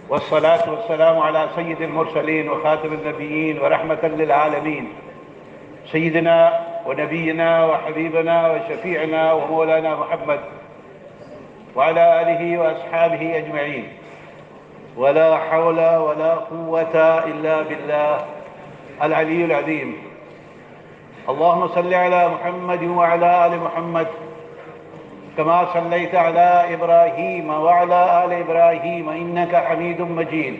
والصلاة والسلام على سيد المرسلين وخاتم النبيين ورحمة للعالمين سيدنا ونبينا وحبيبنا وشفيعنا ومولانا محمد وعلى آله وأصحابه أجمعين. ولا حول ولا قوة إلا بالله العلي العظيم. اللهم صل على محمد وعلى آل محمد كما صليت على إبراهيم وعلى آل إبراهيم إنك حميد مجيد.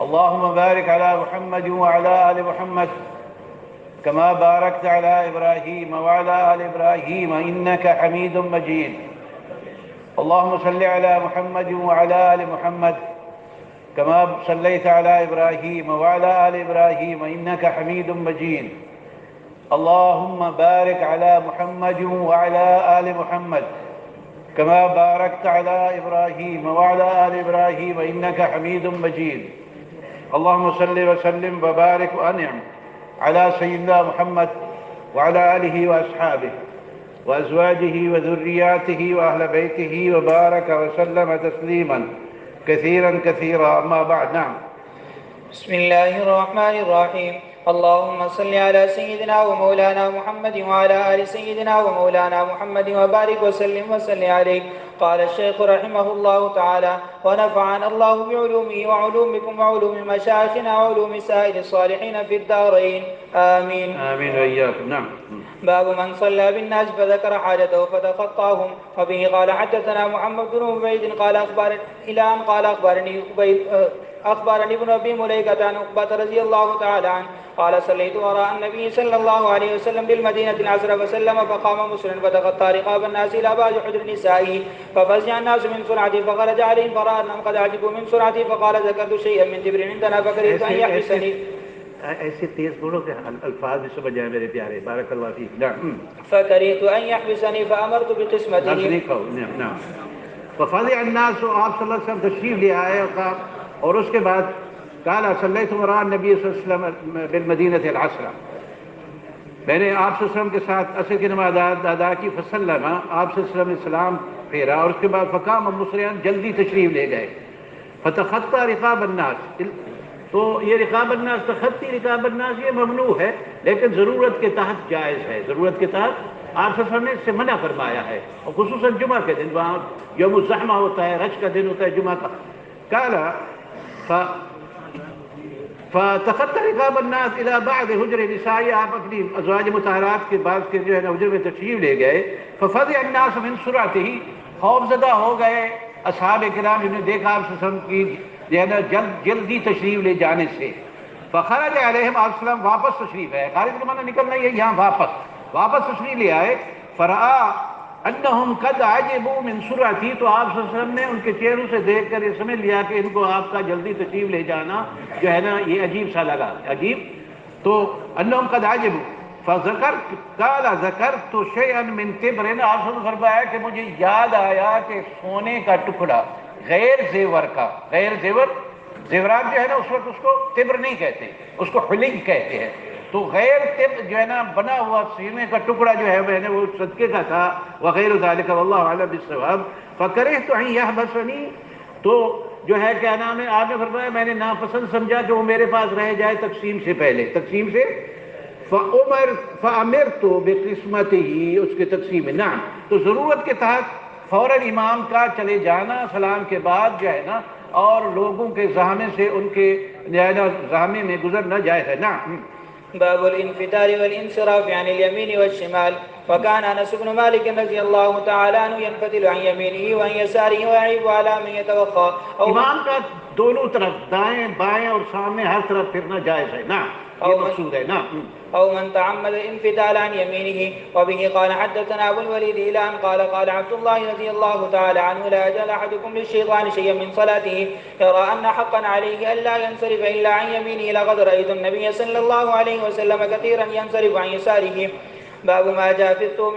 اللهم بارك على محمد وعلى آل محمد كما باركت على إبراهيم وعلى آل إبراهيم إنك حميد مجيد. اللهم صل على محمد وعلى آل محمد كما صليت على إبراهيم وعلى آل إبراهيم إنك حميد مجيد. اللهم بارك على محمد وعلى آل محمد كما باركت على إبراهيم وعلى آل إبراهيم إنك حميد مجيد. اللهم صل وسلم وبارك وأنعم على سيدنا محمد وعلى آله وأصحابه وأزواجه وذرياته وأهل بيته وبارك وسلم تسليما كثيرا كثيرا. أما بعد. نعم. بسم الله الرحمن الرحيم. اللهم صل على سيدنا ومولانا محمد وعلى آل سيدنا ومولانا محمد وبارك وسلم عليه. قال الشيخ رحمه الله تعالى: ونفعنا الله بعلومه وعلومكم وعلوم مشايخنا وعلوم سائر الصالحين في الدارين. آمين. آمين وإياكم. نعم. باب من صلى بالناس فذكر حاجته فتخطاهم. وبه قال حدثنا محمد بن عبيد قال أخبرني ابن أبي مليكة عن عقبة رضي الله تعالى عنه قال: صليت وراء النبي صلى الله عليه وسلم بالمدينة العصر فسلم فقام مسلم فتخطى رقاب الناس إلى بعض حجر نسائه ففزع الناس من سرعته فخرج عليهم فرأى أنهم قد عجبوا من سرعته فقال: ذكرت شيئا من تبر عندنا فكرهت أن يحبسني. ایسے تیز بولو کہ الفاظ بھی سمجھ جائیں میرے پیارے. بارک اللہ فیک. نعم. فكرهت أن يحبسني فأمرت بقسمته. نعم. ففزع الناس. آپ صلی اللہ علیہ وسلم تشریف لے آئے اور اس کے بعد قال: صلیت وراء النبی صلی اللہ علیہ وسلم بالمدینۃ العصر. میں نے آپ صلی اللہ علیہ وسلم کے ساتھ عصر کی نماز ادا کی. فسلم. آپ صلی اللہ علیہ وسلم نے سلام پھیرا اور اس کے بعد فقام مسرعا. جلدی تشریف لے گئے. فتخطى رقاب الناس. تو یہ رقاب الناس، تخطی رقاب الناس یہ ممنوع ہے لیکن ضرورت کے تحت جائز ہے. ضرورت کے تحت آپ صلی اللہ علیہ وسلم نے اس سے منع فرمایا ہے، اور خصوصاً جمعہ کے دن وہاں یوم الزحمہ ہوتا ہے، رش کا دن ہوتا ہے جمعہ کا. قال فتخطى رقاب الناس الى بعض حجر نساء. آپ اپنی ازواج مطہرات کے بعد کے جو ہے نا حجر میں تشریف لے گئے. ففزع الناس من سرعته. خوف زدہ ہو گئے اصحاب کرام جنہوں نے دیکھا آپ صلی اللہ علیہ وسلم کی جو ہے نا جلدی تشریف لے جانے سے. فخرج علیہم. آپ صلی اللہ علیہ وسلم واپس تشریف ہے. خارج کا معنی نکلنا ہی ہے یہاں واپس تشریف لے آئے. فرآ انہم قد عجبوا من سرعتی. تو آپ صلی اللہ علیہ وسلم نے ان کے چہروں سے دیکھ کر یہ سمجھ لیا کہ ان کو آپ کا جلدی تشریف لے جانا جو ہے نا یہ عجیب سا لگا. عجیب. تو انہم قد عجبوا. قال ذکرت شیئا من تبر. آپ صلی اللہ علیہ وسلم فرمایا کہ مجھے یاد آیا کہ سونے کا ٹکڑا غیر زیور کا. غیر زیورات جو ہے نا اس وقت اس کو تبر نہیں کہتے، اس کو حلنگ کہتے ہیں. تو غیر تبر جو ہے نا بنا ہوا سینے کا ٹکڑا جو ہے میں نے وہ صدقے کا تھا. وغیر ذالک واللہ اعلم بالصواب. فکرہت ان یحبسنی. تو جو ہے کیا نام ہے آپ نے فرمایا میں نے ناپسند سمجھا کہ وہ میرے پاس رہ جائے تقسیم سے پہلے. تقسیم سے فأمرت بقسمتہ. اس کے تقسیم میں. نعم. تو ضرورت کے تحت فوراً امام کا چلے جانا سلام کے بعد جو ہے نا اور لوگوں کے زحمے سے ان کے زحمے میں گزرنا جائز ہے. نعم. باب الانفتار والانصراف عن اليمين والشمال. وكان انس بن مالك رضي الله تعالى عنه ينفتل عن يمينه وعن يساره ويعيب على من يتوخى. امام کا دونوں طرف دائیں بائیں اور سامنے ہر طرف پھرنا جائز ہے. نعم. یہ مقصود ہے. نعم. أو من تعمد الانفتال عن يمينه. وبه قال حدثنا أبو الوليد إلان قال عبد الله رضي الله تعالى عنه: لا يجعل أحدكم للشيطان شيئا من صلاته يرى أن حقا عليه ألا ينصرف إلا عن يمينه. لقد رأيت النبي صلى الله عليه وسلم كثيرا ينصرف عن يساره. باب ما جاء في الثوم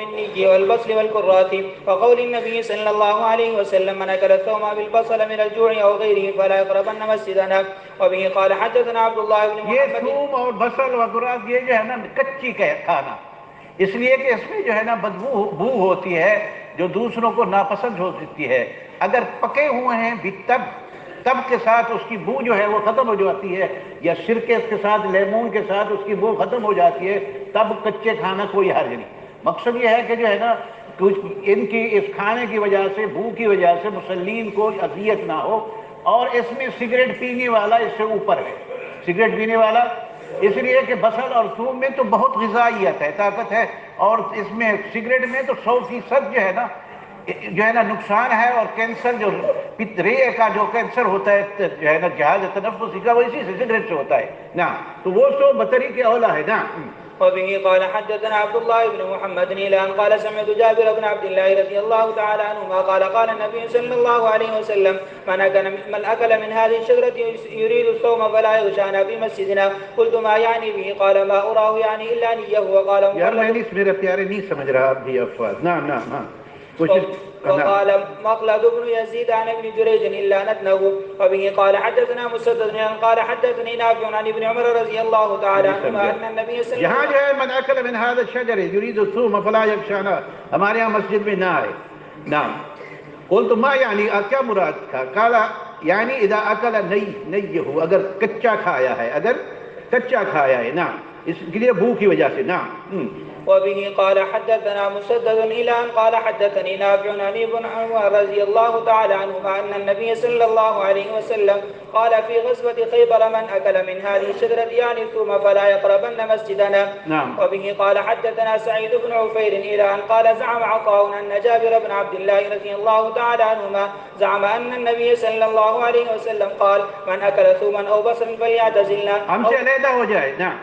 والبصل والكرات. وقول النبي صلى الله عليه وسلم: من أكل الثوم بالبصل من الجوع أو غيره فلا يقربن مسجدنا. وبه قال حدثنا عبد الله بن محمد. یہ ثوم اور بصل و کرات یہ جو ہے نا کچی کھانا، اس لیے کہ اس میں جو ہے نا بو ہوتی ہے جو دوسروں کو ناپسند ہو سکتی ہے. اگر پکے ہوئے ہیں بھی تب کے ساتھ اس کی بو جو ہے وہ ختم ہو جاتی ہے، یا سرکے کے ساتھ لیمون کے ساتھ اس کی بو ختم ہو جاتی ہے، تب کچے کھانا کوئی حرج نہیں. مقصد یہ ہے کہ جو ہے نا ان کی اس کھانے کی وجہ سے، بو کی وجہ سے مسلمین کو اذیت نہ ہو. اور اس میں سگریٹ پینے والا اس سے اوپر ہے. سگریٹ پینے والا اس لیے کہ بصل اور ثوم میں تو بہت غذائیت ہے، طاقت ہے، اور اس میں سگریٹ میں تو 100% جو ہے نا نقصان ہے. اور کینسر جو ریے کا جو کینسر ہوتا ہے جو ہے نا جہاز تنفسی کا، وہ اسی سے سگریٹ سے ہوتا ہے نا. تو وہ تو بطری کے اولا ہے نا. وبه قال حدثنا عبد الله بن محمد إلى قال سمعت جابر بن عبد الله رضي الله تعالى عنهما قال قال النبي صلى الله عليه وسلم من أكل من هذه الشجرة يريد الصوم فلا يغشانا في مسجدنا. قلت ما يعني به؟ قال ما أراه يعني إلا نية. وقال یار میں نہیں، میرے پیارے نہیں سمجھ رہا بھی الفاظ. نعم نعم ہاں. وقال مخلد بن يزيد عن ابن جريج إلا نتنه. وبه قال حدثنا مسدد قال حدثني نافع عن ابن عمر رضي الله تعالى عنهما أن النبي صلى الله عليه وسلم جو ہے من اکل من هذا الشجر يريد الصوم فلا يغشانا، ہمارے یہاں مسجد میں نہ آئے. نعم. قلت ما یعنی کیا مراد تھا؟ قال یعنی اذا اکل نیہ، اگر کچا کھایا ہے، اگر کچا کھایا ہے. نعم، اس کے لیے بھوک کی وجہ سے. نعم. وبه قال حدثنا مسدد إلى قال حدثني نافع عن ابن عمر رضي الله تعالى عنهما أن النبي صلى الله عليه وسلم قال في غزوة خيبر من أكل من هذه الشجرة يعني ثم فلا يقربن مسجدنا. نعم. وبه قال حدثنا سعيد بن عفير إلى أن قال زعم عطاء أن جابر بن عبد الله رضي الله تعالى عنهما زعم أن النبي صلى الله عليه وسلم قال من أكل ثوما أو بصلا فليعتزلنا. ہم سے علیحدہ ہو جائے. نعم.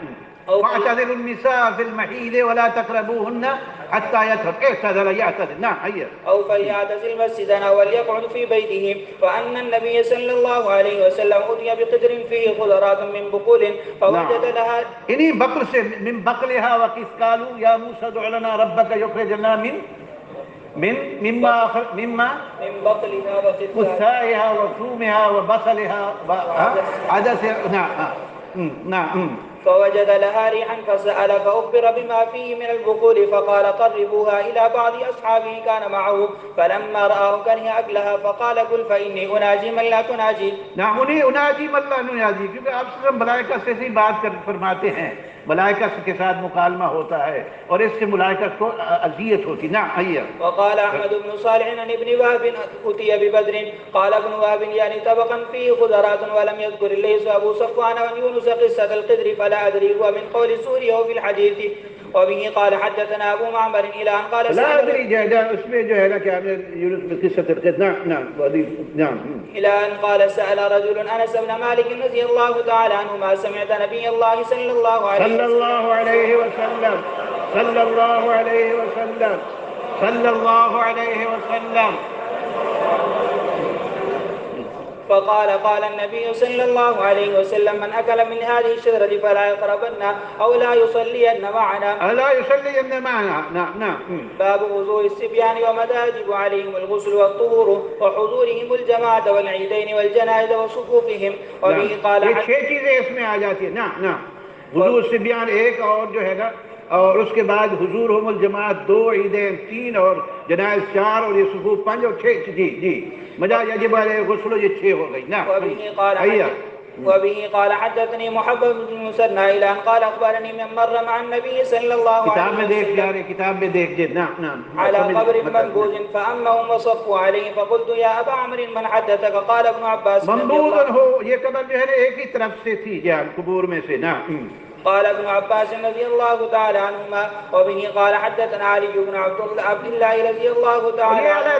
واعتزلوا النساء في المحيض ولا تقربوهن حتى يطهرن. اعتزل يعتزل. نعم هيا. أو فليعتزل مسجدنا وليقعد في بيته. وأن النبي صلى الله عليه وسلم أتي بقدر فيه خضرات من بقول فوجد لها انہی بقر سے من بقلها وقف قالوا يا موسى ادع لنا ربك يخرج لنا مما بقلها وقثائها وثومها وبصلها عدسها. نعم نعم. فوجد لها ريحا فسأل فأخبر بما فيه من البقول فقال قربوها إلى بعض أصحابه كان معه فلما رآه كره أكلها فقال قل فإني أناجي من لا تناجي. نعم انہیں اناجی من لا نناجی، کیونکہ آپ صرف ملائکہ سے ہی بات فرماتے ہیں، ملائکہ کے ساتھ مکالمہ ہوتا ہے اور اس سے ملائکہ کو اذیت ہوتی. نعم هيا. وقال أحمد بن صالح عن ابن وهب أتي ببدر قال ابن وهب يعني طبقا فيه خضرات ولم يذكر الليث أبو صفوان ويونس قصة القدر فلا أدري هو من قول سوري أو في الحديث. وبه قال حدثنا أبو معمر إلى أن قال لا أدري اس میں جو ہے نا کیا یونس قصة القدر. نعم نعم نعم. إلى أن قال سأل رجل أنس بن مالك رضي الله تعالى عنه ما سمعت نبي الله صلى الله عليه وسلم فقال قال النبي صلى الله عليه وسلم من أكل من هذه الشجرة فلا يقربن أو لا يصلين معنا. نعم نعم. باب وضوء الصبيان ومتى يجب عليهم الغسل والطهور وحضورهم الجماعة والعيدين والجنائز وصفوفهم. وبه قال یہ 6 چیزیں اس میں آ جاتی ہیں. نعم نعم. وضوء الصبیان ایک، اور جو ہے نا اور اس کے بعد حضورہم الجماعت 2، عیدین 3، اور جنائز 4، اور یہ صفوف 5 اور 6. جی مجا یجب علیہ غسل، یہ 6 ہو گئی. نعم. وبه قال حدثني محمد بن المثنى إلى أن قال أخبرني من مر مع النبي صلى الله عليه کتاب میں دیکھ وسلم کتاب میں دیکھ جی. نعم نعم. على قبر منبوذ فأمهم وصفوا عليه فقلت يا أبا عمرو من حدثك؟ قال ابن عباس منبوذ ہو، یہ قبر جو ہے ایک ہی طرف سے تھی جان قبور میں سے. نعم. قال ابن عباس رضي الله تعالى عنهما. وبه قال حدثنا علي بن عبد الله رضي الله تعالى عنه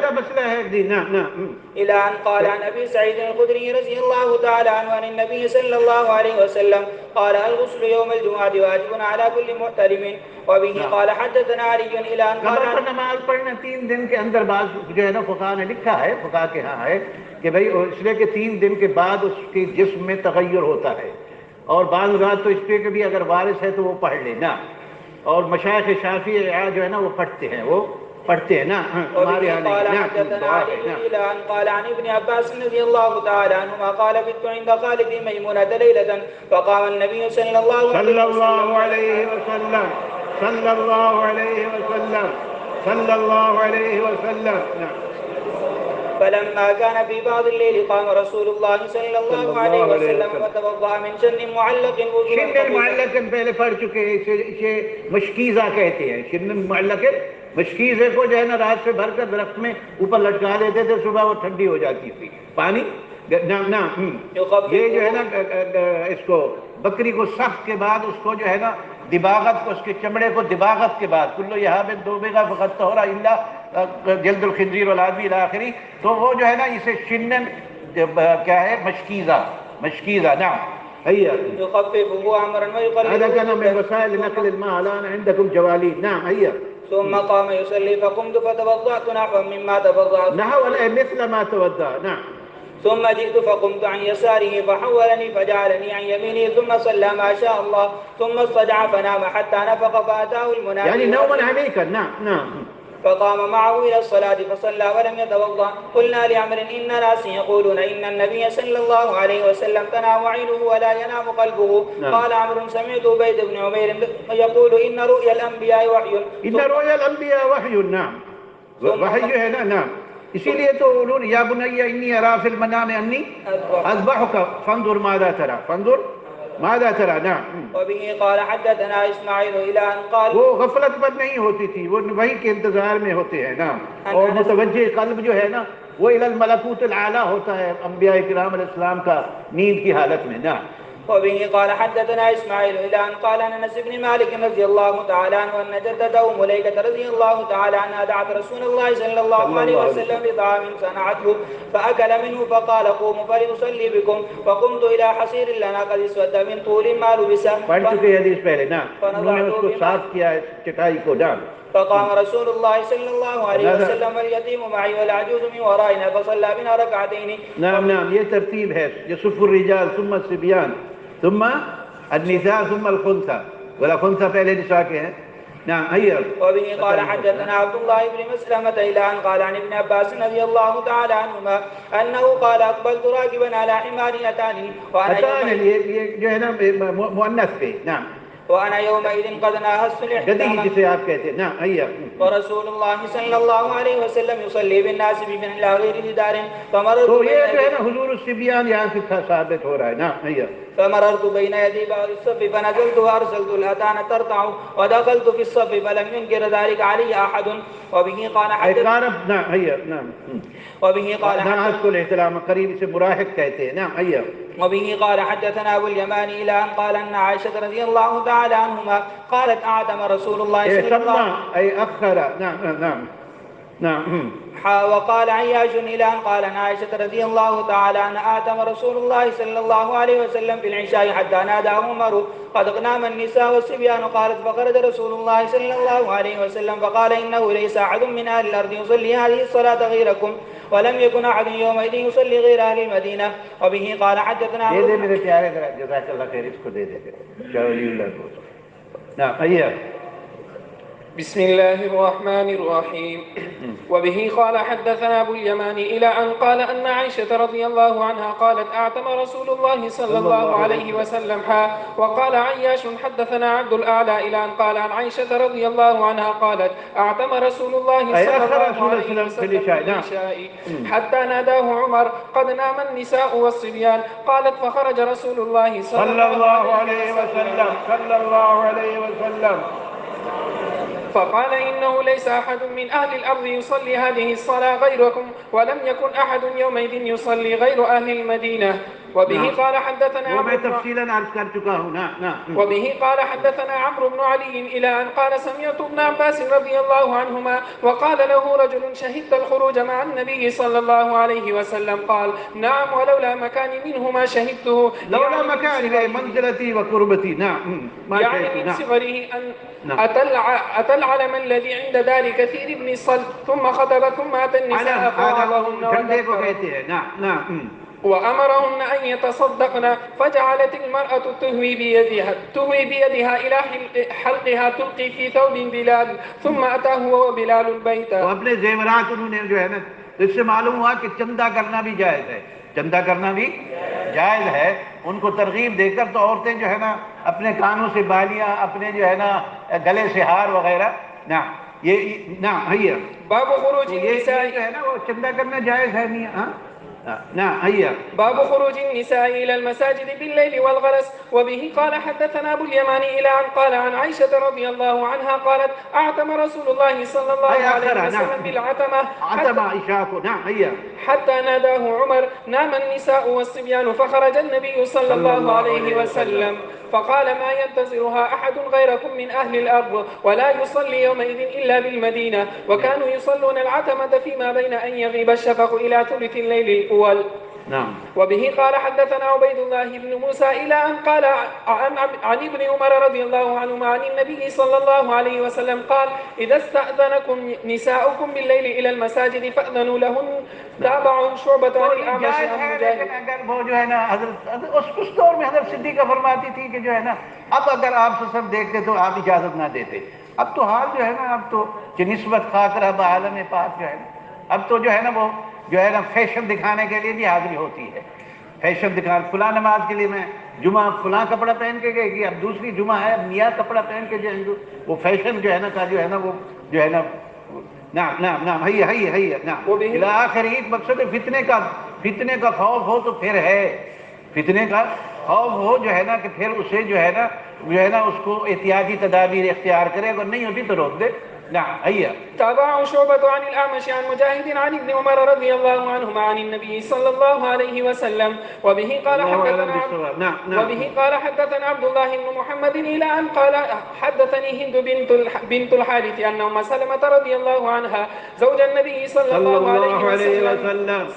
إلى أن قال عن أبي سعيد الخدري رضي الله تعالى عنه عن النبي صلى الله عليه وسلم قال الغسل يوم الجمعة واجب على كل محترم. وبه قال حدثنا علي إلى أن قال نماز پڑھنا 3 دن کے اندر. بعض جو ہے نا فقہاء نے لکھا ہے، فقہاء کے ہاں ہے کہ بھئی اس لیے کہ 3 دن کے بعد اس کے جسم میں تغیر ہوتا ہے، اور بعض اوقات تو اس پہ کہ بھی اگر وارث ہے تو وہ پڑھ لینا. اور مشایخ شافعی جو ہے نا وہ پڑھتے ہیں نا. ہمارے قال حدثنا علي إلى أن قال عن ابن عباس رضي الله تعالى عنهما قال بت عند خالد ميمونة ليلة فقام النبي صلى الله عليه وسلم صلى الله عليه وسلم. نعم. فلما كان في بعض الليل قام رسول الله صلى الله عليه وسلم فتوضأ من شن معلق وضوءا شن معلق پہلے پڑھ چکے ہیں، اسے مشکیزہ کہتے ہیں. شن معلق مشکیزے کو جو ہے نا رات سے بھر کر درخت میں اوپر لٹکا دیتے تھے، صبح وہ ٹھنڈی ہو جاتی تھی. پانی یہ جو ہے نا اس کو بکری کو سخت کے بعد اس کو جو ہے نا دباغت کو، اس کے چمڑے کو دباغت کے بعد کلو یہاں پہ دو بیگا فقط طہورا الا جلد الخنزیر والآدمی الی آخری، تو وہ جو ہے نا اسے شنن کیا ہے مشکیزہ. نعم. هيا. يخففه امرا ويقلله. هذا كان من وسائل نقل الماء. الان عندكم جوالين. نعم. هيا. ثم قام يصلي فقمت فتوضأت نحوا مما توضأت. مثل ما توضأ. نعم. ثم جئت فقمت عن يساره فحولني فجعلني عن يمينه ثم صلى ما شاء الله ثم اضطجع فنام حتى نفخ فأتاه المنادي يعني نوما عميقا. نعم. نعم. فقام معه إلى الصلاة فصلى ولم يتوضأ. قلنا لعمر إن ناس يقولون إن النبي صلى الله عليه وسلم تنام عينه ولا ينام قلبه. قال عمرو سمعت عبيد بن عمير يقول إن رؤيا الأنبياء وحي. إن رؤيا الأنبياء وحي. نعم. وحي ہے. نعم. اسی لیے تو انہوں نے یا بنی انی ارا فی المنام انی اذبحک فانظر ماذا ترى. فانظر ماذا ترى. نعم. وبه قال حدثنا اسماعیل الى ان قال. وہ غفلت پر نہیں ہوتی تھی، وہ وحی کے انتظار میں ہوتے ہیں. نعم. اور متوجہ قلب جو ہے نا وہ الی الملکوت العالی ہوتا ہے انبیاء کرام علیہ السلام کا نیند کی حالت میں. نعم. وبه قال حدثنا اسماعيل الى ان قال عن انس بن مالك رضي الله تعالى عنه ان جدته مليكه رضي الله تعالى عنها دعت رسول الله صلى الله عليه وسلم بطعام صنعته فاكل منه فقال قوموا فلأصلي بكم فقمت الى حصير لنا قد اسود من طول ما لبس. پڑھ چکے حدیث پہلے. نا انہوں نے اس کو صاف کیا چٹائی کو. نا فقام رسول الله صلى الله عليه وسلم واليتيم معي والعجوز من ورائنا فصلى بنا ركعتين. نعم. نعم. یہ ترتیب ہے. يصف الرجال ثم الصبيان ثم النساء ثم الخنثى، ولا خنثى پہلے نساء کے ہیں. نعم. هيا. وبه قال حدثنا عبد الله بن مسلمة إلى أن قال عن ابن عباس رضي الله تعالى عنهما أنه قال أقبلت راكبا على حمار أتاني یہ جو ہے نا مؤنث پہ. نعم. وأنا يومئذ قد ناهزت الاحتلام. گدی جسے آپ کہتے ہیں. نعم. هيا. ورسول الله صلى الله عليه وسلم يصلي بالناس بمن لا غير جدار فمررت. تو یہ جو ہے نا حضور الصبیان یہاں سے ثابت ہو رہا ہے. نعم. هيا. فمررت بين يدي بعض الصف فنزلت وارسلت الاتان ترتع ودخلت في الصف فلم ينكر ذلك علي احد. وبه قال اقارب. نعم. هيا. نعم. وبه قال ناس کو الاحتلام قریب سے مراحق کہتے ہیں. نعم. هيا. وبه قال حدثنا ابو اليمان الى ان قال ان عائشه رضي الله تعالى عنهما قالت اعتم رسول الله صلى الله عليه وسلم اي اخر. نعم. نعم. نعم. وقال عياش إلى أن قال عن عائشة رضي الله تعالى عنها آتم رسول الله صلى الله عليه وسلم في العشاء حتى ناداه عمر قد نام النساء والصبيان. قالت فخرج رسول الله صلى الله عليه وسلم فقال إنه ليس أحد من أهل الأرض يصلي هذه الصلاة غيركم ولم يكن أحد يومئذ يصلي غير أهل المدينة. وبه قال حدثنا دے دے میرے پیارے جزاک اللہ خیر، اس کو دے دے شاہ ولی اللہ کو. نعم. أيه. بسم الله الرحمن الرحيم. وبه قال حدثنا أبو اليمان إلى أن قال أن عائشة رضي الله عنها قالت أعتم رسول الله صلى الله عليه وسلم. وقال عياش حدثنا عبد الأعلى إلى أن قال عن عائشة رضي الله عنها قالت أعتم رسول الله صلى الله عليه وسلم في العشاء حتى ناداه عمر قد نام النساء والصبيان. قالت فخرج رسول الله صلى الله عليه وسلم فقال إنه ليس أحد من أهل الأرض يصلي هذه الصلاة غيركم ولم يكن أحد يومئذ يصلي غير أهل المدينة. وبه قال حدثنا وبه قال حدثنا عمرو بن علي إلى أن قال سمعت ابن عباس رضي الله عنهما وقال له رجل شهدت الخروج مع النبي صلى الله عليه وسلم. قال نعم ولولا مكاني منه ما شهدته. لولا مكاني منزلتي وقربتي. نعم. يعني من صغره أن أتى العلم الذي عند دار كثير بن الصلت ثم خطب ثم أتى النساء فوعظهن نعم. نعم. وأمرهن أن يتصدقن فجعلت المرأة تهوي بيدها إلى حلقها تلقي في ثوب بلال ثم أتاه هو وبلال البيت. وہ اپنے زیورات انہوں نے جو ہے نا، اس سے معلوم ہوا کہ چندہ کرنا بھی جائز ہے. چندہ کرنا بھی جائز ہے. ان کو ترغیب دے کر تو عورتیں جو ہے نا اپنے کانوں سے بالیاں، اپنے جو ہے نا گلے سے ہار وغیرہ. نعم. نعم هيا باب خروج یہ النساء جو ہے نا وہ چندہ کرنا جائز ہے نہیں؟ ہاں نعم هيا. باب خروج النساء إلى المساجد بالليل والغلس. وبه قال حدثنا أبو اليماني إلى أن قال عن عائشة رضي الله عنها قالت أعتم رسول الله صلى الله عليه وسلم بالعتمة عتمة إشاكو. نعم هيا. حتى ناداه عمر نام النساء والصبيان فخرج النبي صلى الله عليه وسلم فقال ما ينتظرها أحد غيركم من أهل الأرض ولا يصلي يومئذ إلا بالمدينة وكانوا يصلون العتمة فيما بين أن يغيب الشفق إلى ثلث الليل الأول. نعم. وبه قال حدثنا عبيد الله بن موسى إلى أن قال عن ابن عمر رضي الله عنهما عن النبي صلى الله عليه وسلم قال إذا استأذنكم نساؤكم بالليل إلى المساجد فأذنوا لهن. تابع شعبة عن الأعمش عن مجاهد. اگر وہ جو ہے نا حضرت اس دور میں حضرت صدیقہ فرماتی تھی کہ جو ہے نا اب اگر آپ سے سب دیکھتے تو آپ اجازت نہ دیتے. اب تو حال جو ہے نا اب تو نسبت خاطر اب عالم پاک جو ہے نا اب تو جو ہے نا وہ جو ہے نا فیشن دکھانے کے لیے بھی حاضری ہوتی ہے. فیشن دکھانے فلاں نماز کے لیے میں جمعہ فلاں کپڑا پہن کے گئے گی، اب دوسری جمعہ ہے اب نیا کپڑا پہن کے جائیں گے. وہ فیشن جو ہے نا کا جو ہے نا وہ جو ہے نا نعم نعم نعم هيا هيا هيا نعم الى آخر ایک مقصد ہے فتنے کا خوف ہو تو پھر ہے فتنے کا خوف ہو جو ہے نا کہ پھر اسے جو ہے نا اس کو احتیاطی تدابیر اختیار کرے، اگر نہیں ہوتی تو روک دے. نعم هيا. تابعه شعبة عن الأعمش عن مجاهد عن ابن عمر رضي الله عنهما عن النبي صلى الله عليه وسلم. وبه قال حدثنا عبد الله بن محمد إلى أن قال حدثني هند بنت الحارث أن أم سلمة رضي الله عنها زوج النبي صلى الله عليه وسلم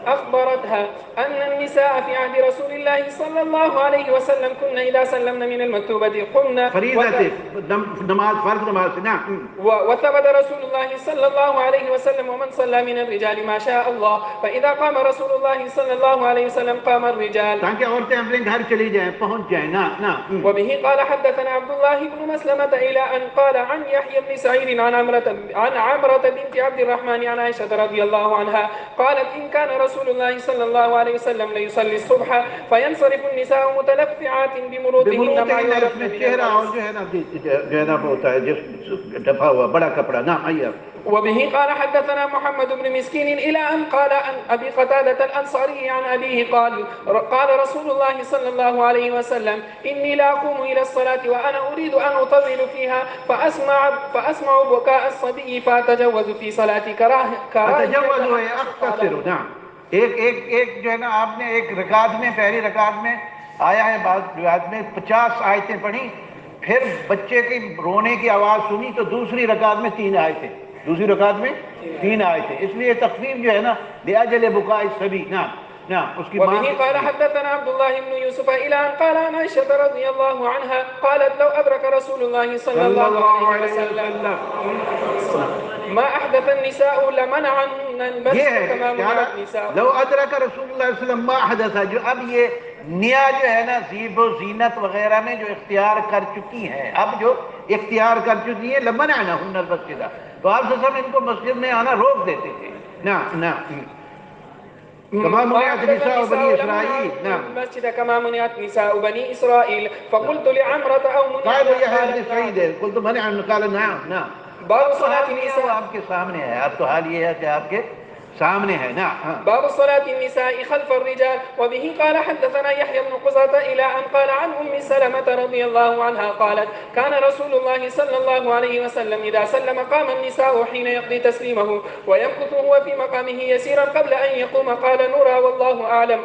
أخبرتها أن النساء في عهد رسول الله صلى الله عليه وسلم كن إذا سلمن من المكتوبة قمنا فريضة نماز فرض نماز. نعم. وثبت رسول الله صلى الله عليه وسلم ومن صلى من الرجال ما شاء الله فإذا قام رسول الله صلى الله عليه وسلم قام الرجال. تاکہ عورتیں اپنے گھر چلی جائیں پہنچ جائیں. نعم. وبه قال حدثنا عبد الله بن مسلمة إلى أن قال عن يحيى بن سعيد عن عمرة بنت عبد الرحمن عن عائشة رضي الله عنها قالت إن كان رسول الله صلى الله عليه وسلم ليصلي الصبح فينصرف النساء متلفعات بمروطهن مع چہرہ اور جو ہے نا ہوتا ہے جس ڈھپا ہوا بڑا کپڑا. نعم هيا. وبه قال حدثنا محمد بن مسكين إلى أن قال عن أبي قتادة الأنصاري عن أبيه قال رسول الله صلى الله عليه وسلم إني لا أقوم إلى الصلاة وأنا أريد أن أطول فيها فأسمع بكاء الصبي فأتجوز في صلاتي أتجوز وأختصر. نعم. ایک جو ہے نا آپ نے ایک رکعت میں پہلی رکعت میں آیا ہے بعض روایت میں 50 آیتیں پڑھی، پھر بچے کی رونے کی آواز سنی تو دوسری رکعت میں 3 آیتیں، دوسری رکعت میں 3 آیتیں، اس لیے تخفیف جو ہے نا لأجل بکاء الصبی. نعم نعم. وبه قال حدثنا عبد الله بن يوسف إلى أن قال عن عائشة رضي الله عنها قالت لو أدرك رسول الله صلى الله عليه وسلم ما أحدث النساء لمنعن المسجد كما منع النساء. لو أدرك رسول الله صلى الله عليه وسلم ما أحدث، جو اب یہ نیا جو ہے نا زیب و زینت وغیرہ میں جو اختیار کر چکی ہیں، اب جو اختیار کر چکی ہیں لمنعنہن المسجد، تو آپ سے سب ان کو مسجد میں آنا روک دیتے تھے. نعم نعم. كما منعت نساء بني إسرائيل. نعم. المسجد كما منعت نساء بني إسرائيل. فقلت لعمرة أو منعت. قال يا ابن سعيد قلت منع، قال نعم نعم. باب صلاة النساء. آپ کے سامنے ہے، اب تو حال یہ ہے کہ آپ کے سامنے ہے. نعم. باب صلاة النساء خلف الرجال. وبه قال حدثنا يحيى بن قزة إلى أن قال عن أم سلمة رضي الله عنها قالت كان رسول الله صلى الله عليه وسلم إذا سلم قام النساء حين يقضي تسليمه ويمكث هو في مقامه يسيرا قبل أن يقوم. قال نرى والله أعلم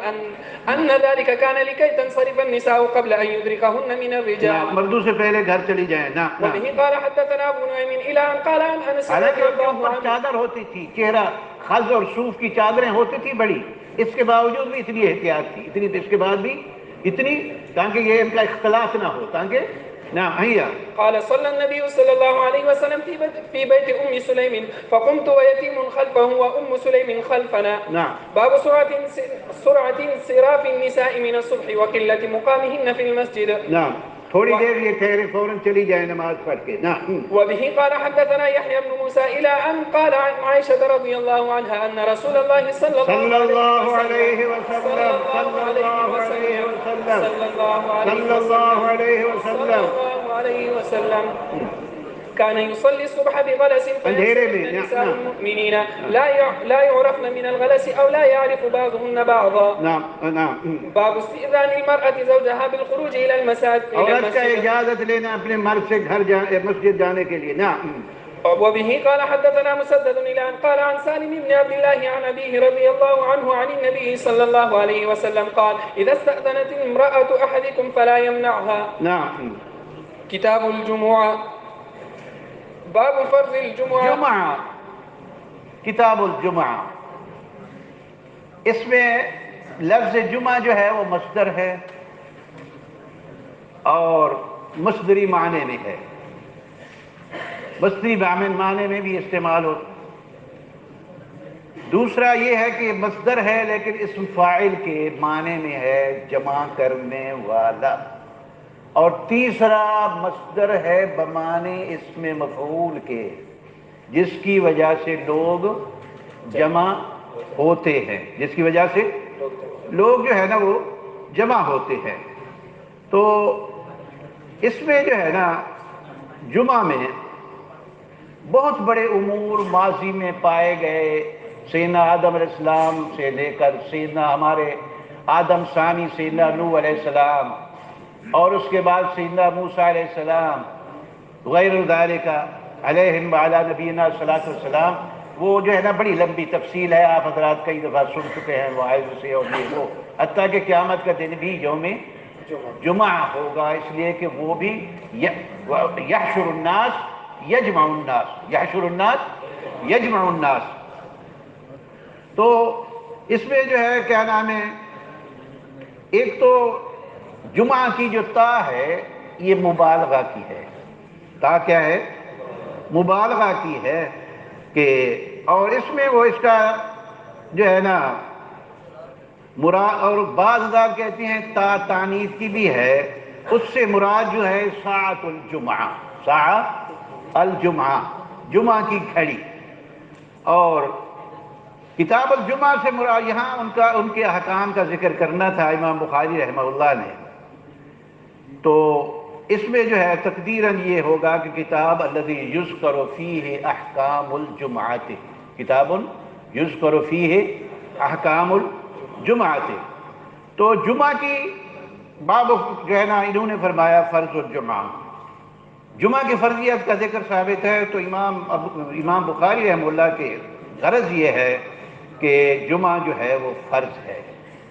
أن ذلك كان لكي تنصرف النساء قبل أن يدركهن من الرجال. مردوں سے پہلے گھر چلی جائیں. نعم. وبه قال حدثنا أبو نعيم إلى أن قال عن أنس رضي الله عنه چادر ہوتی تھی، چہرہ خز اور صوف کی چادریں ہوتی تھی بڑی، اس کے باوجود بھی اتنی احتیاط تھی، اتنی اس کے بعد بھی اتنی، تاکہ یہ ان کا اختلاط نہ ہو، تاکہ نعم هيا. قال صلى النبي صلى الله عليه وسلم في بيت أم سليم فقمت ويتيم خلفه وأم سليم خلفنا. نعم. باب سرعة انصراف النساء من الصبح وقلة مقامهن في المسجد. نعم. تھوڑی دیر یہ ٹھہرے فوراً چلی جائیں نماز پڑھ کے. نعم. وبه قال حدثنا يحيى بن موسى إلى أن قال عن عائشة رضي الله عنها أن رسول الله صلى الله عليه وسلم كان يصلي الصبح بغلس فيستغفر نساء المؤمنين لا يعرفن من الغلس أو لا يعرف بعضهن بعضا. نعم نعم. باب استئذان المرأة زوجها بالخروج إلى المساجد. عورت کا اجازت لینا اپنے مرد سے مسجد جانے کے لیے. نعم. وبه قال حدثنا مسدد إلى أن قال عن سالم بن عبد الله عن أبيه رضي الله عنه عن النبي صلى الله عليه وسلم قال إذا استأذنت امرأة أحدكم فلا يمنعها. نعم. کتاب الجمعہ باب فرض الجمعہ. جمعہ، کتاب الجمعہ، اس میں لفظ جمعہ جو ہے وہ مصدر ہے اور مصدری معنی میں ہے. مصدری معنی میں بھی استعمال ہو. دوسرا یہ ہے کہ مصدر ہے لیکن اسم فاعل کے معنی میں ہے، جمع کرنے والا. اور تیسرا مصدر ہے بمعنی اسم مفعول کے، جس کی وجہ سے لوگ جمع ہوتے ہیں، جس کی وجہ سے لوگ جو ہے نا وہ جمع ہوتے ہیں. تو اس میں جو ہے نا جمعہ میں بہت بڑے امور ماضی میں پائے گئے. سیدنا آدم علیہ السلام سے لے کر سیدنا ہمارے آدم ثانی سیدنا نوح علیہ السلام، اور اس کے بعد سیدنا موسیٰ علیہ السلام، غیر ذالک علیہم وعلی نبینا صلاۃ والسلام. وہ جو ہے نا بڑی لمبی تفصیل ہے، آپ حضرات کئی دفعہ سن چکے ہیں واعظ سے، اور یہ وہ حتیٰ کہ قیامت کا دن بھی یوم جمعہ ہوگا، اس لیے کہ وہ بھی یحشر الناس یجمع الناس، یحشر الناس یجمع الناس. تو اس میں جو ہے کیا نام ہے، ایک تو جمعہ کی جو تا ہے یہ مبالغہ کی ہے. تا کیا ہے؟ مبالغہ کی ہے. کہ اور اس میں وہ اس کا جو ہے نا مراد، اور بعض حضرات کہتے ہیں تا تانیث کی بھی ہے، اس سے مراد جو ہے ساعۃ الجمعہ، ساعۃ الجمعہ، جمعہ کی گھڑی. اور کتاب الجمعہ سے مراد یہاں ان کے احکام کا ذکر کرنا تھا امام بخاری رحمہ اللہ نے. تو اس میں جو ہے تقدیراً یہ ہوگا کہ کتاب الذی یذکر فیہ احکام الجمعۃ، کتاب یذکر فیہ احکام الجمعۃ. تو جمعہ کی باب جو ہے نا انہوں نے فرمایا فرض الجمعہ، جمعہ کی فرضیت کا ذکر ثابت ہے. تو امام بخاری رحمہ اللہ کے غرض یہ ہے کہ جمعہ جو ہے وہ فرض ہے،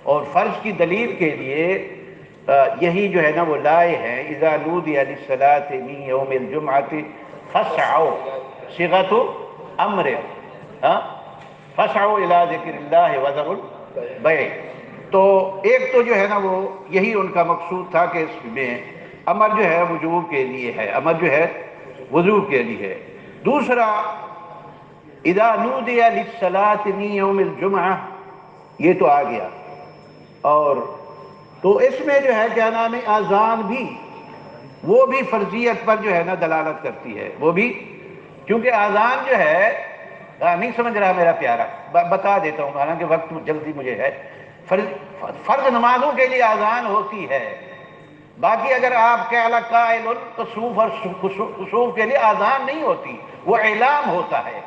اور فرض کی دلیل کے لیے یہی جو ہے نا وہ لائے ہیں اذا نودی للصلاۃ من یوم الجمعۃ فاسعوا، صیغۃ امر، فاسعوا الی ذکر اللہ وذروا البیع. تو ایک تو جو ہے نا وہ یہی ان کا مقصود تھا کہ اس میں امر جو ہے وجوب کے لیے ہے، امر جو ہے وجوب کے لیے ہے. دوسرا اذا نودی للصلاۃ من یوم الجمعہ، یہ تو آ گیا. اور تو اس میں جو ہے کیا نام ہے اذان بھی، وہ بھی فرضیت پر جو ہے نا دلالت کرتی ہے. وہ بھی کیونکہ اذان جو ہے نہیں سمجھ رہا میرا پیارا، بتا دیتا ہوں حالانکہ وقت جلدی مجھے ہے. فرض نمازوں کے لیے اذان ہوتی ہے، باقی اگر آپ قائل کسوف اور خسوف کے لیے اذان نہیں ہوتی، وہ اعلام ہوتا ہے.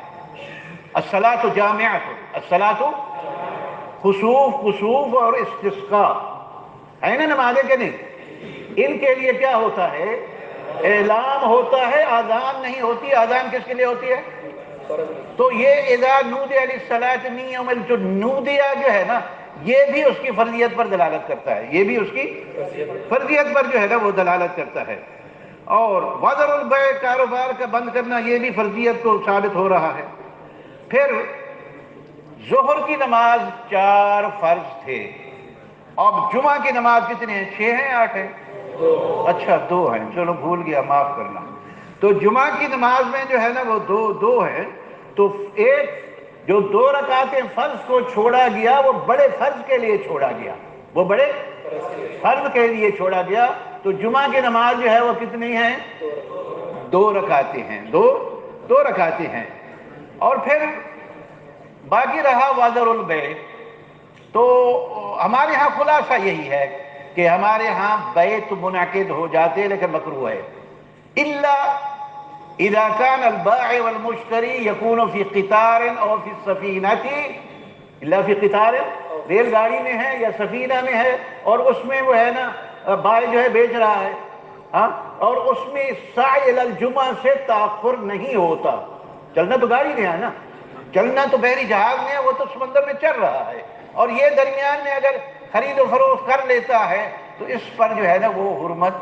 الصلاۃ جامعۃ، الصلاۃ خسوف، کسوف اور استسقاء ہے نا نمازیں کہ نہیں، ان کے لیے کیا ہوتا ہے؟ اعلام ہوتا ہے، اذان نہیں ہوتی. اذان کس کے لیے ہوتی ہے؟ تو یہ اذا نودی للصلاۃ من یوم الجمعہ، نودیہ جو ہے نا یہ بھی اس کی فرضیت پر دلالت کرتا ہے، یہ بھی اس کی فرضیت پر جو ہے نا وہ دلالت کرتا ہے. اور وذر البیع، کاروبار کا بند کرنا، یہ بھی فرضیت کو ثابت ہو رہا ہے. پھر ظہر کی نماز 4 فرض تھے، اب جمعہ کی نماز کتنے ہیں؟ 6 ہیں 8 ہیں؟ اچھا 2 ہیں، چلو بھول گیا معاف کرنا. تو جمعہ کی نماز میں جو ہے نا وہ دو ہیں. تو ایک جو 2 رکعتیں فرض کو چھوڑا گیا وہ بڑے فرض کے لیے چھوڑا گیا، وہ بڑے فرض کے لیے چھوڑا گیا. تو جمعہ کی نماز جو ہے وہ کتنی ہیں؟ 2 رکعتیں ہیں، 2 رکعتیں ہیں. اور پھر باقی رہا وذر البیع. تو ہمارے ہاں خلاصہ یہی ہے کہ ہمارے ہاں بیع تو منعقد ہو جاتے لیکن مکروہ ہے، الا اذا كان البائع والمشتری یکون فی قطار او فی السفینۃ الا فی قطار، ریل گاڑی میں ہے یا سفینہ میں ہے، اور اس میں وہ ہے نا بائع جو ہے بیچ رہا ہے، ہاں، اور اس میں سعی الی الجمعہ سے تاخر نہیں ہوتا. چلنا تو گاڑی میں ہے نا، چلنا تو بحری جہاز میں ہے، وہ تو سمندر میں چل رہا ہے، اور یہ درمیان میں اگر خرید و فروخت کر لیتا ہے تو اس پر جو ہے نا وہ حرمت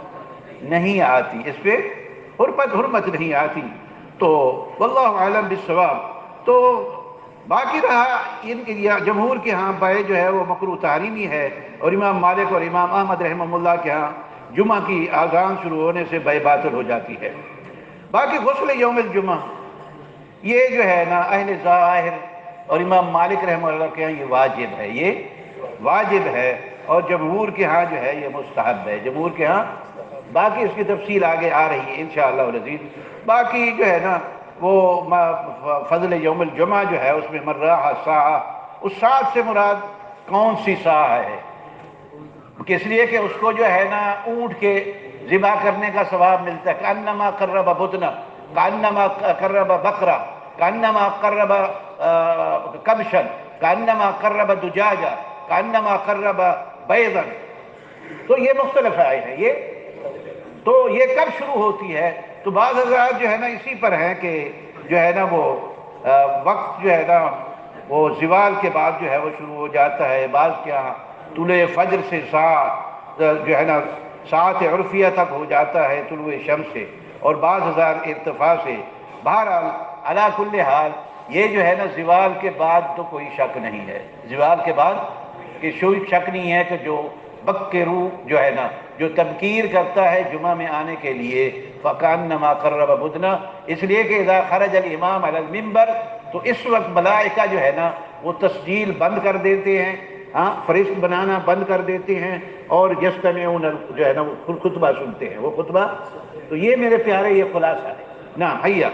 نہیں آتی، اس پہ حرمت نہیں آتی. تو واللہ اعلم بالصواب. تو باقی رہا ان کے جمہور کے ہاں بیع جو ہے وہ مکروہ تحریمی ہے، اور امام مالک اور امام احمد رحمہ اللہ کے ہاں جمعہ کی آذان شروع ہونے سے بیع باطل ہو جاتی ہے. باقی غسل یوم الجمعہ یہ جو ہے نا اہل ظاہر اور امام مالک رحمہ اللہ کے ہاں یہ واجب ہے، یہ واجب ہے، اور جمہور کے ہاں جو ہے یہ مستحب ہے، جمہور کے ہاں. باقی اس کی تفصیل آگے آ رہی ہے انشاءاللہ العزیز. باقی جو ہے نا وہ فضل یوم الجمعہ جو ہے اس میں من راح ساعہ، اس ساعت سے مراد کون سی ساعہ ہے؟ اس لیے کہ اس کو جو ہے نا اونٹ کے ذبح کرنے کا ثواب ملتا ہے. کأنما قرب بدنا، کأنما قرب بقرہ، کأنما قرب کبشا، کأنما قرب دجاجہ، کأنما قرب بیضا. تو یہ مختلف آئے ہیں. یہ تو یہ کب شروع ہوتی ہے؟ تو بعض حضرات جو ہے نا اسی پر ہیں کہ جو ہے نا وہ وقت جو ہے نا وہ زوال کے بعد جو ہے وہ شروع ہو جاتا ہے. بعض کیا طلوع فجر سے ساعت جو ہے نا ساعت عرفیہ تک ہو جاتا ہے طلوع شمس سے، اور بعض ہزار ارتفاع سے. بہرحال علی کل حال یہ جو ہے نا زوال کے بعد تو کوئی شک نہیں ہے، زوال کے بعد کہ کوئی شک نہیں ہے کہ جو وقت کے روح جو ہے نا جو تبکیر کرتا ہے جمعہ میں آنے کے لیے، فَكَأَنَّمَا قَرَّبَ بُدْنَا، اس لیے کہ اذا خرج الامام علی المنبر، تو اس وقت ملائکہ جو ہے نا وہ تسجیل بند کر دیتے ہیں، ہاں فرشت بنانا بند کر دیتے ہیں، اور یستمعون جو ہے نا وہ خطبہ سنتے ہیں، وہ خطبہ. تو یہ میرے پیارے یہ خلاصہ ہے. نعم حیا.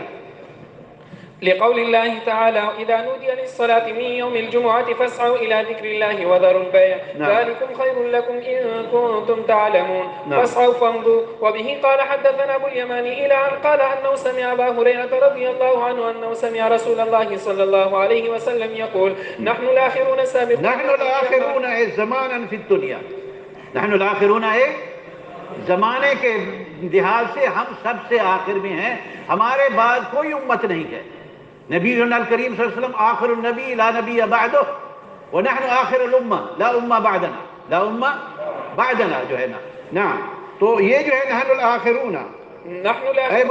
لقول الله تعالى إذا نودي للصلاة من يوم الجمعة فاسعوا إلى ذكر الله وذروا البيع ذلكم خير لكم إن كنتم تعلمون. فاسعوا فامضوا. وبه قال حدثنا أبو اليماني إلى أن قال أنه سمع أبا هريرة رضي الله عنه أنه سمع رسول الله صلى الله عليه وسلم يقول نحن الآخرون السابقون. نحن الآخرون زمانا في الدنيا، نحن الآخرون زمانے کے لحاظ سے ہم سب سے آخر میں ہیں، ہمارے بعد کوئی امت نہیں ہے. نبی کریم صلی اللہ علیہ وسلم آخر النبی لا نبی بعدہ، ونحن آخر الامہ لا امہ بعدنا، لا امہ بعدنا جو ہے نا. نعم. تو یہ جو ہے نحن الآخرون، اے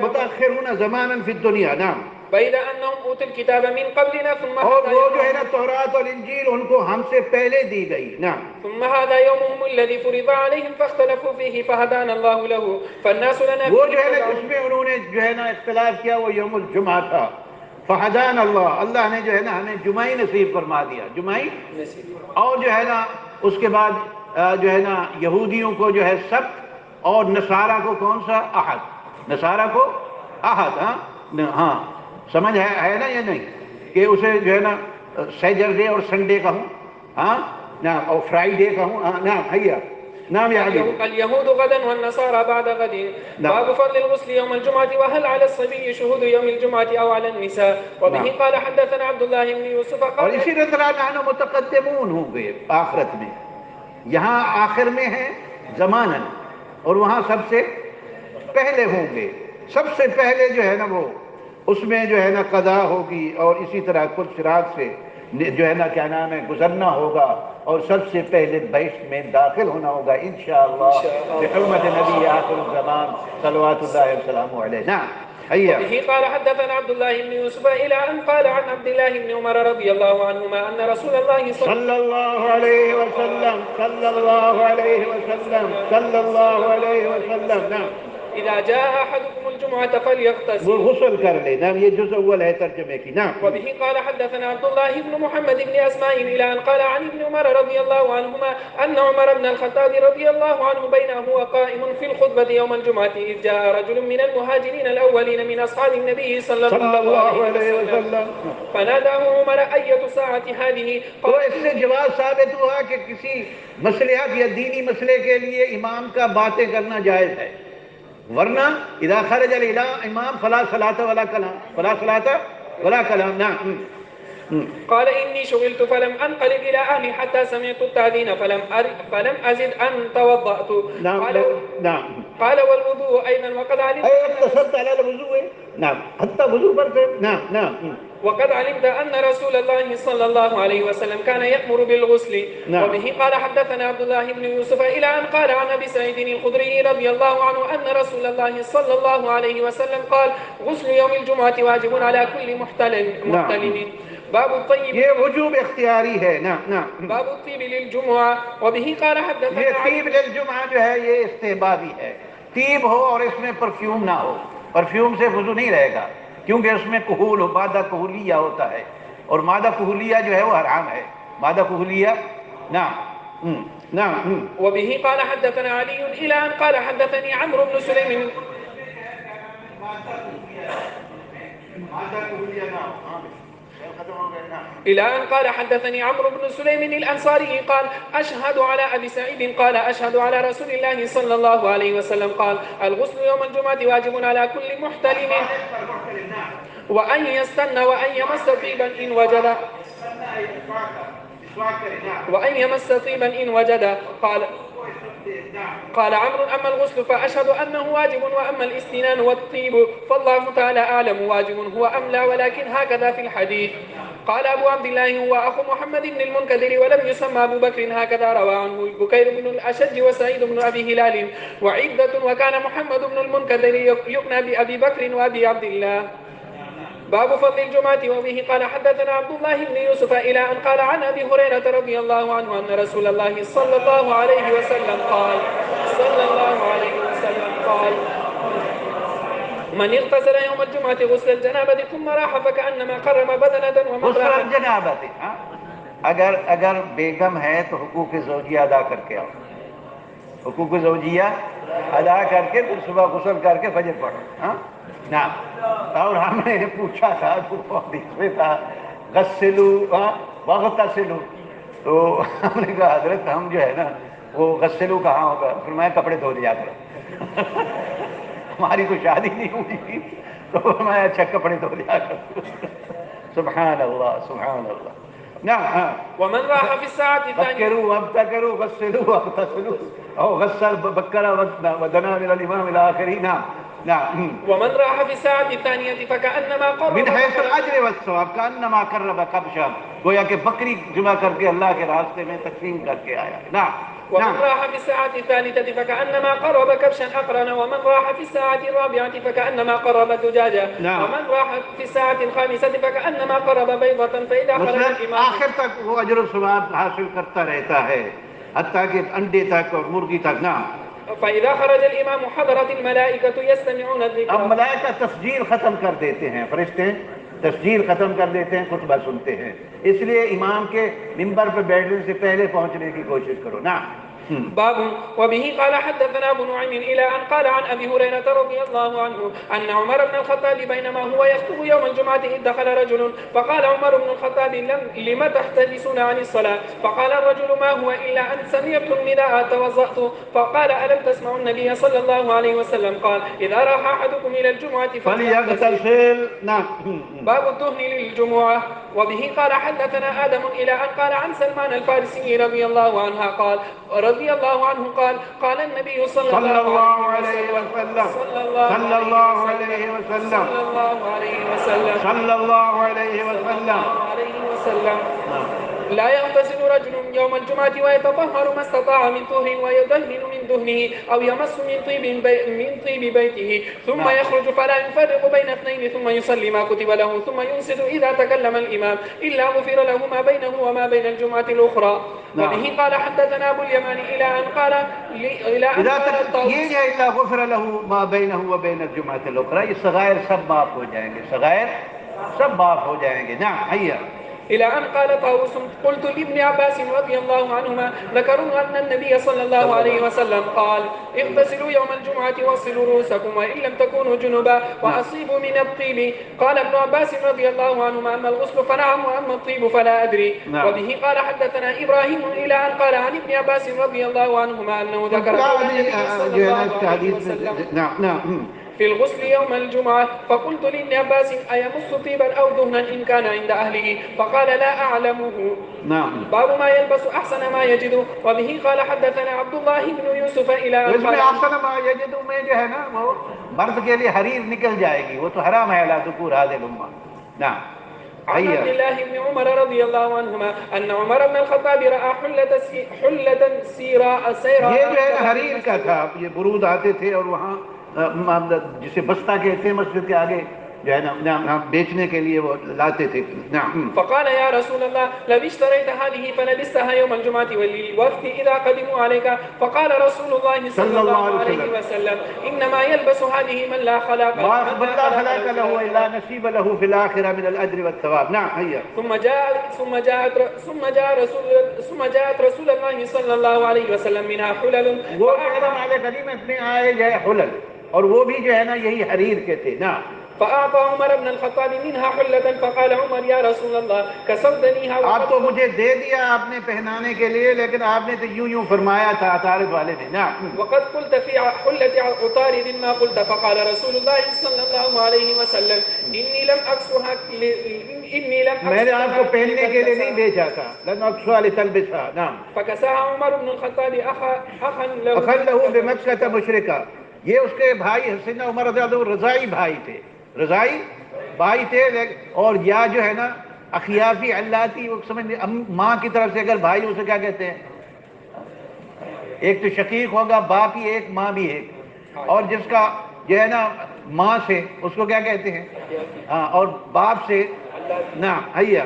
متاخرون زمانا فی الدنیا. نعم. بَيْدَ أَنَّهُمْ أُوتُوا الْكِتَابَ مِنْ قَبْلِنَا ثُمَّ اور وہ جو ہے نا تورات اور انجیل ان کو ہم سے پہلے دی گئی. نعم. ثم هذا يومهم الذي فرض عليهم فاختلفوا فيه فهدانا الله له فالناس لنا. وہ جو ہے نا اس میں انہوں نے جو ہے نا اختلاف کیا، وہ یوم الجمعہ تھا. فہدان اللہ، اللہ نے جو ہے نا ہمیں جمعہ نصیب فرما دیا، جمعہ. اور جو ہے نا اس کے بعد جو ہے نا یہودیوں کو جو ہے سبت، اور نصارہ کو کون سا؟ احد. نصارہ کو احد. ہاں سمجھ ہے نا یہ نہیں کہ اسے جو ہے نا سیٹرڈے اور سنڈے کہوں، ہاں نعم، اور فرائیڈے کہوں. نعم حیا. نعم يا حبيبي. اليهود غدا والنصارى بعد غد. باب فضل الغسل يوم الجمعة وهل على الصبي شهود يوم الجمعة أو على النساء. وبه قال حدثنا عبد الله بن يوسف قال. اور اسی طرح نحن متقدمون ہوں گے آخرت میں، یہاں آخر میں ہیں زماناً، اور وہاں سب سے پہلے ہوں گے. سب سے پہلے جو ہے نا وہ اس میں جو ہے نا قضا ہوگی، اور اسی طرح کل صراط سے جو ہے نا کیا نام ہے گزرنا ہوگا، اور سب سے پہلے بہشت میں داخل ہونا ہوگا انشاءاللہ بحرمت نبی آخر الزمان صلوات اللہ وسلامہ علیہ. نعم. وبه قال حدثنا عبد الله بن يوسف إلى أن قال عن عبد الله بن عمر رضي الله عنهما أن رسول الله صلى الله عليه وسلم صلى الله عليه وسلم صلى الله عليه وسلم. نعم. إذا جاء أحدكم الجمعة فليغتسل. غسل کر لے. نعم یہ جزء اول ہے ترجمے کی. نعم. وبه قال حدثنا عبد الله بن محمد بن أسماء إلى أن قال عن ابن عمر رضي الله عنهما أن عمر بن الخطاب رضي الله عنه بينما هو قائم في الخطبة يوم الجمعة إذ جاء رجل من المهاجرين الأولين من أصحاب النبي صلى الله عليه وسلم فناداه عمر أية ساعة هذه. تو اس سے جواز ثابت ہوا کہ کسی مصلحت یا دینی مسئلے کے لیے امام کا باتیں کرنا جائز ہے. ورنہ اذا خرج الامام فلا صلاۃ ولا کلام، فلا صلاۃ ولا کلام. نعم. قال إني شغلت فلم أنقلب إلى أهلي حتى سمعت التأذين فلم أزد أن توضأت. نعم. نعم. قال والوضوء أيضا وقد علمت أي اقتصرت على الوضوء. نعم، حتى وضوء برضه. نعم. نعم. وقد علمت أن رسول الله صلى الله عليه وسلم كان يأمر بالغسل. نعم. وبه قال حدثنا عبد الله بن يوسف إلى أن قال عن أبي سعيد الخدري رضي الله عنه أن رسول الله صلى الله عليه وسلم قال غسل يوم الجمعة واجب على كل محتلم. باب الطيب، یہ وجوب اختیاری ہے. نعم. نعم. باب الطيب للجمعة. وبه قال حدثنا یہ طیب للجمعہ جو ہے یہ استحبابی ہے. طیب ہو اور اس میں پرفیوم نہ ہو. پرفیوم سے وضو نہیں رہے گا کیونکہ اس میں کحول ہو، مادہ کحولیہ ہوتا ہے، اور مادہ کحولیہ جو ہے وہ حرام ہے. مادہ کحولیہ. نعم. نعم. وبه قال حدثنا علي إلى أن قال حدثني عمرو بن سليم إلى أن قال حدثني عمرو بن سليم الأنصاري قال أشهد على أبي سعيد قال أشهد على رسول الله صلى الله عليه وسلم قال الغسل يوم الجمعة واجب على كل محتلم وأن يستنى وأن يمس طيبا إن وجد قال عمرو أما الغسل فأشهد أنه واجب وأما الاستنان والطيب فالله تعالى أعلم واجب هو أم لا، ولكن هكذا في الحديث. قال أبو عبد الله هو أخو محمد بن المنكدر ولم يسمى أبو بكر، هكذا روى عنه بكير بن الأشج وسعيد بن أبي هلال وعدة. وكان محمد بن المنكدر يقنى بأبي بكر وأبي عبد الله. باب فضل الجمعة. وبه قال حدثنا عبد الله بن يوسف إلى أن قال عن أبي هريرة رضي الله عنه أن رسول الله صلى الله عليه وسلم قال من اغتسل يوم الجمعة غسل الجنابة ثم راح فكأنما قرم بدنة ومن غسل راح الجنابت. اگر بیگم ہے تو حقوق زوجیہ ادا کر کے آؤ. حقوق زوجیہ ادا کر کے پھر صبح غسل کر کے فجر پڑھو. نعم. اور ہم نے پوچھا تھا تو حدیث میں تھا غسلوا واغتسلوا، تو ہم نے کہا حضرت ہم جو ہے نا وہ غسلوا کہاں ہوگا؟ فرمایا کپڑے دھو لیا کرو. ہماری تو شادی نہیں ہوئی تھی تو میں اچھا کپڑے دھو لیا کرو. سبحان اللہ سبحان اللہ. نعم. ومن راح في الساعة الثانية بكروا وابتكروا غسلوا واغتسلوا او غسل بكر ودنا الى الامام الى اخره. نعم. نعم. ومن راح في الساعة الثانية فكأنما قرب من حيث الاجر والثواب كانما قرب كبشا، گویا کہ بکری ذبح کر کے اللہ کے راستے میں تقسیم کر کے آیا. نعم. ومن راح في الساعة الثالثة فكأنما قرب كبشا أقرن، ومن راح في الساعة الرابعة فكأنما قرب دجاجة، ومن راح في الساعة الخامسة فكأنما قرب بيضة. فإذا خرج الإمام آخر تک وہ اجر و ثواب حاصل کرتا رہتا ہے حتیٰ کہ انڈے تک اور مرغی تک. نعم. فإذا خرج الإمام حضرت الملائكة يستمعون الذكر. اب ملائکہ تسجیل ختم کر دیتے ہیں، فرشتے تسجیل ختم کر دیتے ہیں، خطبہ سنتے ہیں. اس لیے امام کے منبر پہ بیٹھنے سے پہلے پہنچنے کی کوشش کرو. نعم. باب. وبه قال حدثنا ابو نعيم إلى أن قال عن أبي هريرة رضي الله عنه أن عمر بن الخطاب بينما هو يخطب يوم الجمعة إذ دخل رجل فقال عمر بن الخطاب لم تحتجسون عن الصلاة؟ فقال الرجل ما هو إلا أن سمعت النداء توضأت. فقال ألم تسمعوا النبي صلى الله عليه وسلم قال إذا راح أحدكم إلى الجمعة فليغتسل. نعم. باب الدهن للجمعة. وبه قال حدثنا آدم إلى أن قال عن سلمان الفارسي رضي الله عنه قال قال النبي صلى الله عليه وسلم لا يغتسل رجل يوم الجمعة ويتطهر ما استطاع من طهر ويدهن من دهنه أو يمس من طيب بيته ثم يخرج فلا يفرق بين اثنين ثم يصلي ما كتب له ثم ينصت إذا تكلم الإمام إلا غفر له ما بينه وما بين الجمعة الأخرى. وبه قال حدثنا أبو اليمان إلى أن قال إلا غفر له ما بينه وبين الجمعة الأخرى. یہ صغائر سب معاف ہو جائیں گے، صغائر سب معاف ہو جائیں گے. نعم. حیا. إلى أن قال طاووس قلت لابن عباس رضي الله عنهما ذكروا أن النبي صلى الله عليه وسلم قال اغتسلوا يوم الجمعة واغسلوا رؤوسكم وإن لم تكونوا جنبا وأصيبوا من الطيب. قال ابن عباس رضي الله عنهما أما الغسل فنعم وأما الطيب فلا أدري. وبه قال حدثنا إبراهيم إلى أن قال عن ابن عباس رضي الله عنهما أنه ذكر النبي صلى الله عليه وسلم في الغسل يوم الجمعة. فقلت لابن عباس أيمس طيبا أو دهنا إن كان عند أهله؟ فقال لا أعلمه. باب ما يلبس أحسن ما يجد. وبه قال حدثنا عبد الله بن يوسف إلى اس میں احسن ما یجد میں جو ہے نا وہ مرد کے لیے حریر نکل جائے گی، وہ تو حرام ہے لا ذکور هذه الامه. نعم. عن عبد الله بن عمر رضي الله عنهما أن عمر بن الخطاب رأى حلة سيراء. یہ جو ہے نا حریر کا تھا، یہ برود آتے تھے اور وہاں جسے بستہ کہتے ہیں مسجد کے آگے جو ہے نا بیچنے کے لیے وہ لاتے تھے. نعم. فقال يا رسول الله لو اشتريت هذه فلبستها يوم الجمعة وللوفد إذا قدموا عليك. فقال رسول الله صلى الله عليه وسلم إنما يلبس هذه من لا خلاق له إلا نصيب له في الآخرة من الأجر والثواب. نعم. هي ثم جاءت رسول الله صلى الله عليه وسلم منها حلل. وہ ہمارے غنیمت میں آئے جائے حلل، اور وہ بھی جو ہے نا یہی حریر کے تھے. نعم. فأعطى عمر بن الخطاب منها حلة. فقال عمر يا رسول الله كسوتنيها. آپ تو مجھے دے دیا آپ نے پہنانے کے لیے، لیکن آپ نے تو یوں فرمایا تھا عطارد والے نے. نعم. وقد قلت في حلة عطارد ما قلت. فقال رسول الله صلى الله عليه وسلم إني لم أكسها میں نے آپ کو پہننے کے لیے نہیں بھیجا تھا. لن أكسها لتلبسها. نعم. فكساها عمر بن الخطاب أخا له بمكة مشركا. یہ اس کے بھائی سیدنا عمر رضی اللہ عنہ رضائی بھائی تھے، رضائی بھائی تھے. اور یا جو ہے نا اخیافی علاتی، وہ سمجھ ماں کی طرف سے اگر بھائی اسے کیا کہتے ہیں، ایک تو شقیق ہوگا، باپ ہی ایک ماں بھی ایک، اور جس کا جو ہے نا ماں سے اس کو کیا کہتے ہیں، ہاں، اور باپ سے. نعم. هيا.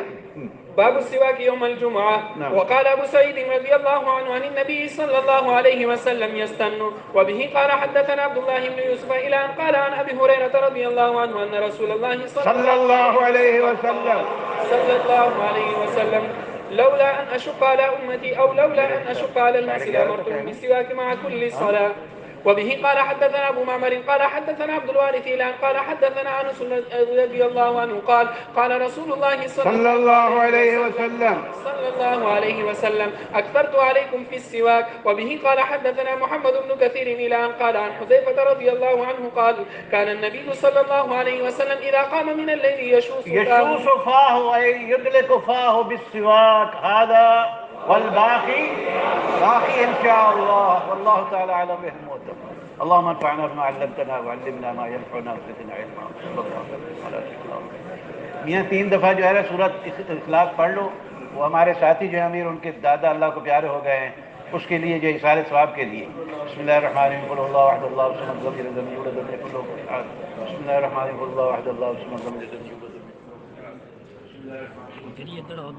باب السواك يوم الجمعة. وقال أبو سعيد رضي الله عنه عن النبي صلى الله عليه وسلم يستن. وبه قال حدثنا عبد الله بن يوسف إلى أن قال عن أبي هريرة رضي الله عنه أن رسول الله صلى الله عليه وسلم لولا أن أشق على أمتي أو لولا أن أشق على الناس لأمرتهم بالسواك مع كل صلاة. وبه قال حدثنا أبو معمر قال حدثنا عبد الوارث إلى أن قال حدثنا أنس رضي الله عنه قال قال رسول الله صلى الله عليه وسلم أكثرت عليكم في السواك. وبه قال حدثنا محمد بن كثير إلى أن قال عن حذيفة رضي الله عنه قال كان النبي صلى الله عليه وسلم إذا قام من الليل يشوص فاه أي يدلك فاه بالسواك. هذا والباقي باقي إن شاء الله، والله تعالى أعلم بهم. اللهم انفعنا بما علمتنا وعلمنا ما ينفعنا وزدنا علما. صلی اللہ علیہ وسلم. میاں 3 دفعہ جو ہے سورۃ اخلاق پڑھ لو. وہ ہمارے ساتھی جو ہیں امیر، ان کے دادا اللہ کو پیارے ہو گئے ہیں، اس کے لیے جو اِصال ثواب کے لیے. بسم اللہ الرحمن الرحیم. قل اللہ احد اللہ الصمد لم یلد ولم یولد ولم یکن له کفوا احد. بسم اللہ الرحمن الرحیم. قل اللہ احد اللہ الصمد لم یلد ولم یولد ولم یکن له کفوا احد.